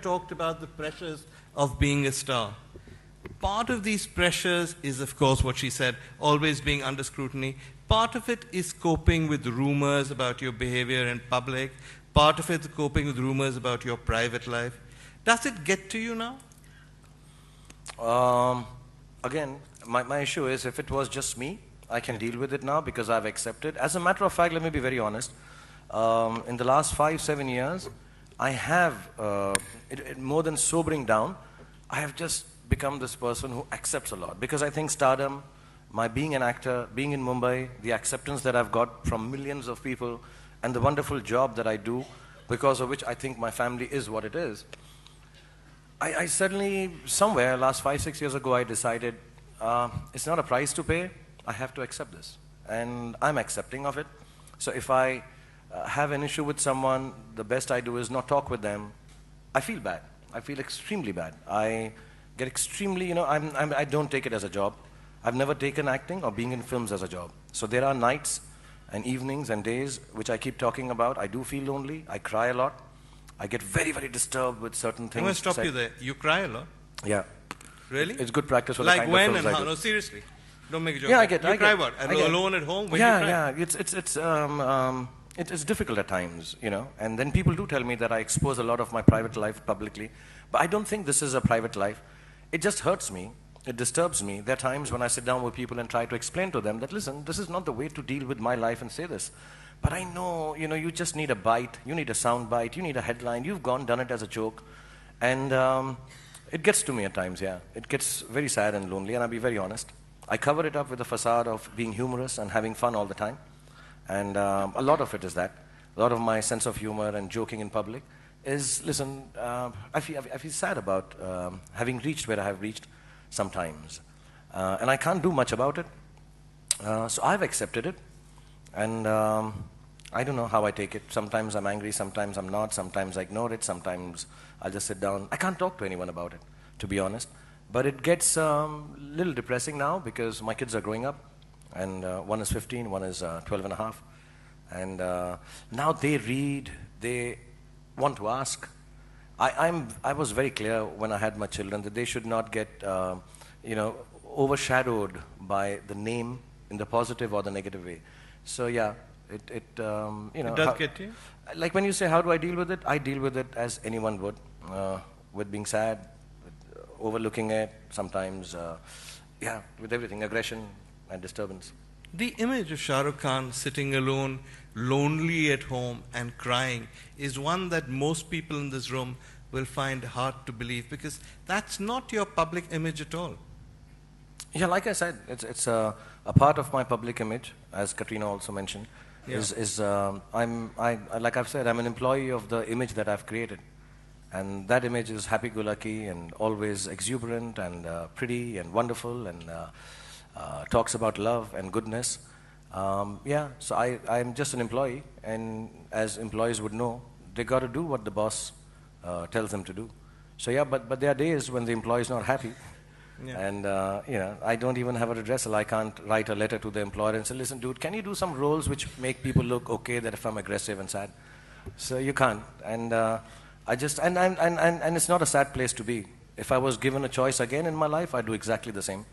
talked about the pressures of being a star. Part of these pressures is, of course, what she said, always being under scrutiny. Part of it is coping with rumors about your behavior in public. Part of it is coping with rumors about your private life. Does it get to you now? Again, my issue is if it was just me, I can deal with it now because I've accepted. As a matter of fact, let me be very honest. In the last 5-7 years, I have, more than sobering down, I have just become this person who accepts a lot. Because I think stardom, my being an actor, being in Mumbai, the acceptance that I've got from millions of people, and the wonderful job that I do, because of which I think my family is what it is. I suddenly, somewhere, last 5-6 years ago, I decided it's not a price to pay. I have to accept this. And I'm accepting of it. So if I have an issue with someone, the best I do is not talk with them. I feel bad. I feel extremely bad. I get extremely, I don't take it as a job. I've never taken acting or being in films as a job. So there are nights and evenings and days which I keep talking about. I do feel lonely. I cry a lot. I get very, very disturbed with certain things. I'm going to stop you there. You cry a lot? Yeah. Really? It's good practice for the kind of films I do. Like when and how? No, seriously. Don't make a joke. Yeah, I get. You cry what? Alone at home? When you cry? Yeah. It's difficult at times, and then people do tell me that I expose a lot of my private life publicly, but I don't think this is a private life. It just hurts me. It disturbs me. There are times when I sit down with people and try to explain to them that, listen, this is not the way to deal with my life and say this. But I know, you just need a bite. You need a sound bite. You need a headline. You've done it as a joke. And it gets to me at times, yeah. It gets very sad and lonely, and I'll be very honest. I cover it up with a facade of being humorous and having fun all the time. And a lot of it is that. A lot of my sense of humor and joking in public is, listen, I feel sad about having reached where I have reached sometimes. And I can't do much about it. So I've accepted it. And I don't know how I take it. Sometimes I'm angry, sometimes I'm not. Sometimes I ignore it. Sometimes I'll just sit down. I can't talk to anyone about it, to be honest. But it gets a little depressing now because my kids are growing up. And one is 15, one is 12 and a half. And now they read, they want to ask. I was very clear when I had my children that they should not get overshadowed by the name in the positive or the negative way. So yeah, it does get you? Like when you say, how do I deal with it? I deal with it as anyone would, with being sad, with overlooking it, sometimes, with everything, aggression and disturbance. The image of Shah Rukh Khan sitting alone, lonely at home and crying is one that most people in this room will find hard to believe because that's not your public image at all. Yeah, like I said, it's a part of my public image, as Katrina also mentioned. Yeah. Like I've said, I'm an employee of the image that I've created, and that image is happy-go-lucky and always exuberant and pretty and wonderful and talks about love and goodness. So I'm just an employee, and as employees would know, they got to do what the boss tells them to do. So yeah, but there are days when the employee is not happy. Yeah. And, I don't even have a redressal. I can't write a letter to the employer and say, listen, dude, can you do some roles which make people look okay that if I'm aggressive and sad? So you can't. And and it's not a sad place to be. If I was given a choice again in my life, I'd do exactly the same.